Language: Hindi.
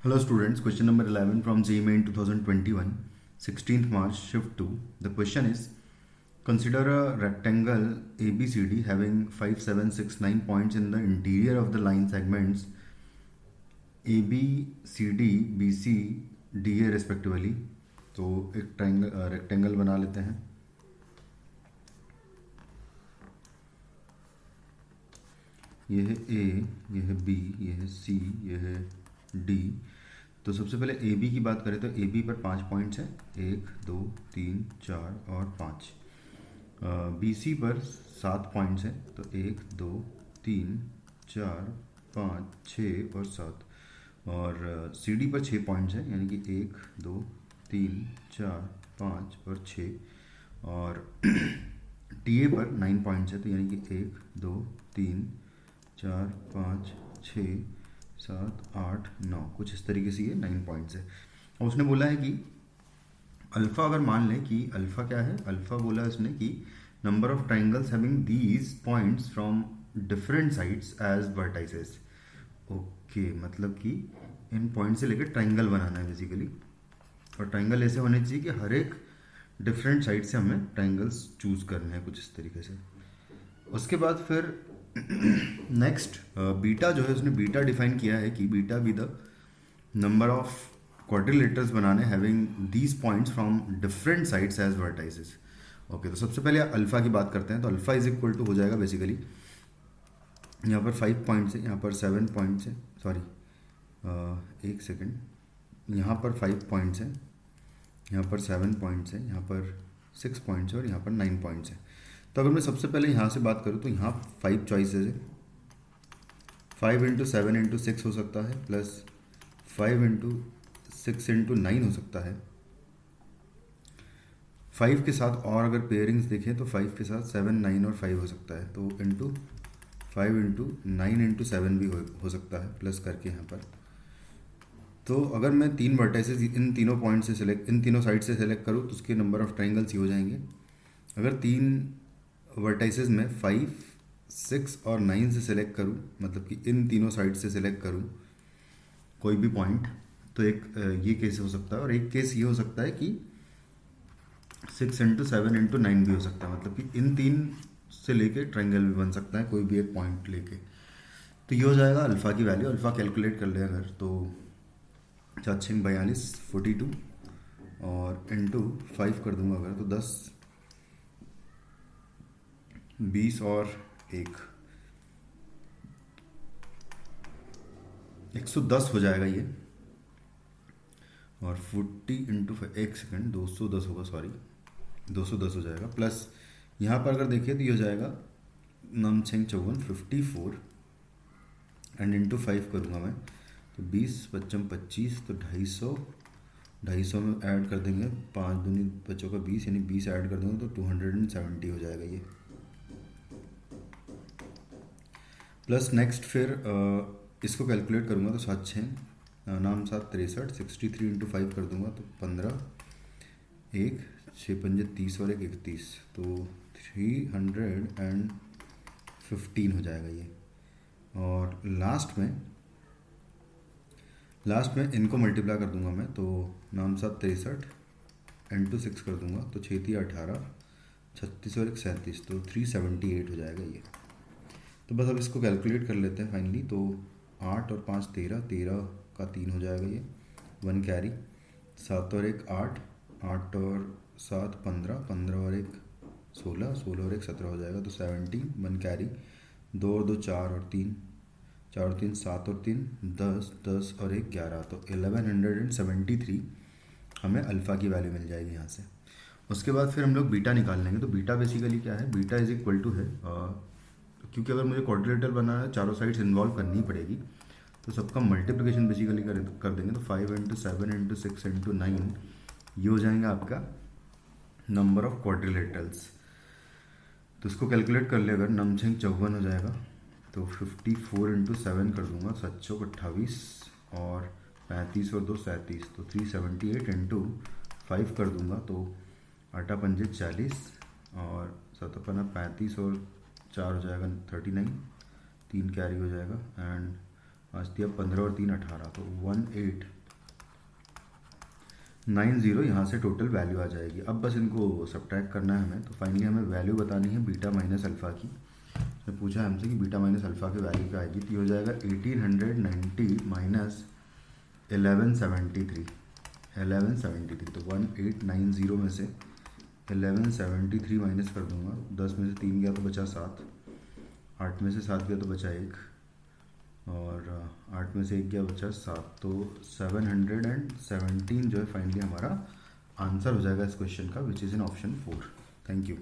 Hello students, question number 11 from JEE Main 2021, 16th March, shift 2. The question is, consider a rectangle ABCD having 5, 7, 6, 9 points in the interior of the line segments ABCD, BC, DA respectively. तो एक रेक्टेंगल बना लेते हैं. ये है A, ये है B, ये है C, ये है D. तो सबसे पहले ए बी की बात करें तो ए बी पर 5 पॉइंट्स हैं, 1, 2, 3, 4 और 5. बी सी पर 7 पॉइंट्स हैं, तो 1, 2, 3, 4, 5, 6 और 7. और सी डी पर 6 पॉइंट्स हैं, यानी कि 1, 2, 3, 4, 5 और 6. और टी ए पर 9 पॉइंट्स हैं, तो यानी कि 1, 2, 3, 4, 5, 6, 7, 8, 9, कुछ इस तरीके से ये 9 पॉइंट्स है. और उसने बोला है कि अल्फ़ा, अगर मान लें कि अल्फ़ा क्या है, अल्फ़ा बोला उसने कि number of triangles having these points from different sides as vertices. Okay, मतलब कि इन पॉइंट से लेकर ट्राइंगल बनाना है बेसिकली. और ट्राइंगल ऐसे होने चाहिए कि हर एक डिफरेंट साइड से हमें ट्राइंगल्स चूज़ करने हैं कुछ इस तरीके से. उसके बाद फिर नेक्स्ट बीटा जो है, उसने बीटा डिफाइन किया है कि beta be the number of quadrilaterals बनाने having these points from different sides as vertices. Okay, तो सबसे पहले अल्फ़ा की बात करते हैं. तो अल्फ़ा इज इक्वल टू हो जाएगा बेसिकली, यहाँ पर 5 पॉइंट्स है, यहाँ पर 7 पॉइंट्स है, सॉरी एक सेकेंड, यहाँ पर 5 पॉइंट्स हैं, यहाँ पर 7 पॉइंट्स हैं, यहाँ पर 6 पॉइंट्स है और यहाँ पर 9 पॉइंट्स हैं. तो अगर मैं सबसे पहले यहाँ से बात करूँ तो यहाँ 5 चॉइसेस है. 5 इंटू 7 इंटू 6 हो सकता है, प्लस 5 इंटू 6 इंटू 9 हो सकता है. 5 के साथ और अगर पेयरिंग्स देखें तो 5 के साथ 7, 9 और 5 हो सकता है. तो इंटू 5 इंटू 9 इंटू 7 भी हो सकता है, प्लस करके यहाँ पर. तो अगर मैं 3 वर्टाइसेस इन तीनों पॉइंट से इन तीनों साइड से सेलेक्ट करूँ तो उसके नंबर ऑफ ट्राइंगल्स ही हो जाएंगे. अगर 3 वर्टाइसेस में 5, 6 और 9 से सेलेक्ट करूँ, मतलब कि इन तीनों साइड से सेलेक्ट करूँ कोई भी पॉइंट, तो एक ये केस हो सकता है. और एक केस ये हो सकता है कि 6 इंटू 7 इंटू 9 भी हो सकता है, मतलब कि इन 3 से लेके ट्राइंगल भी बन सकता है कोई भी एक पॉइंट लेके. तो ये हो जाएगा अल्फ़ा की वैल्यू. अल्फ़ा कैलकुलेट कर ले अगर, तो 4×42 42 और इंटू 5 कर दूंगा अगर, तो 10, 20 और 110 हो जाएगा ये. और 40 इंटू 1 सेकेंड, 210 होगा, सॉरी 210 हो जाएगा. प्लस यहाँ पर अगर देखिए तो ये हो जाएगा नम 6×54 54 एंड इंटू 5 करूँगा मैं, तो 20, 25, 25, तो 250 में ऐड कर देंगे, 5 दूनी बच्चों का 20, यानी 20 ऐड कर देंगे तो 270 हो जाएगा ये. प्लस नेक्स्ट फिर इसको कैलकुलेट करूँगा तो 7 6 नाम 7 63, 63 इंटू 5 कर दूँगा तो 15, 1 6 5 30 और 1 31, तो 315 हो जाएगा ये. और लास्ट में इनको मल्टीप्लाई कर दूंगा मैं, तो नाम 7 63 इंटू 6 कर दूंगा तो 6 3 18, 36 और 1 37, तो 378 हो जाएगा ये. तो बस अब इसको कैलकुलेट कर लेते हैं फाइनली. तो 8 और 5 13, 13 का 3 हो जाएगा ये, 1 कैरी, 7 और 1 8, 8 और 7 15, 15 और 1 16, 16 और 1 17 हो जाएगा, तो 17, 1 कैरी, 2 और 2 4 और 3, 4 और 3 7 और 3 10, 10 और 1 11, तो 1173 हमें अल्फ़ा की वैल्यू मिल जाएगी यहाँ से. उसके बाद फिर हम लोग बीटा निकाल लेंगे. तो बीटा बेसिकली क्या है, बीटा इज इक्वल टू है, क्योंकि अगर मुझे क्वाड्रिलेटरल बनाना है चारों साइड्स इन्वॉल्व करनी पड़ेगी, तो सबका मल्टीप्लिकेशन बेसिकली कर देंगे. तो 5 इंटू 7 इंटू 6 इंटू 9, ये हो जाएगा आपका नंबर ऑफ क्वाड्रिलेटरल्स. तो इसको कैलकुलेट कर ले अगर, नम 6×54 हो जाएगा, तो 54 इंटू 7 कर दूंगा, 7 28 और 35 और 2 37, तो 378 इंटू 5 कर दूंगा, तो 8 5 40 और 7 35 और 4 हो जाएगा 39, 3 कैरी हो जाएगा एंड आज दिया 15 और 3 18, तो 1890 यहाँ से टोटल वैल्यू आ जाएगी। अब बस इनको सब्ट्रैक्ट करना है हमें। तो फाइनली हमें वैल्यू बतानी है बीटा माइनस अल्फ़ा की। तो पूछा है हमसे कि बीटा माइनस अल्फ़ा की वैल्यू क्या आएगी, तो ये हो जाएगा 1890 माइनस 1173, 1173। तो 1890 में से 1173 माइनस कर दूंगा। 10 में से 3 गया तो बचा 7, 8 में से 7 गया तो बचा 1, और 8 में से 1 गया बचा 7। तो 717 जो है फाइनली हमारा आंसर हो जाएगा इस क्वेश्चन का, which is in option 4। Thank you.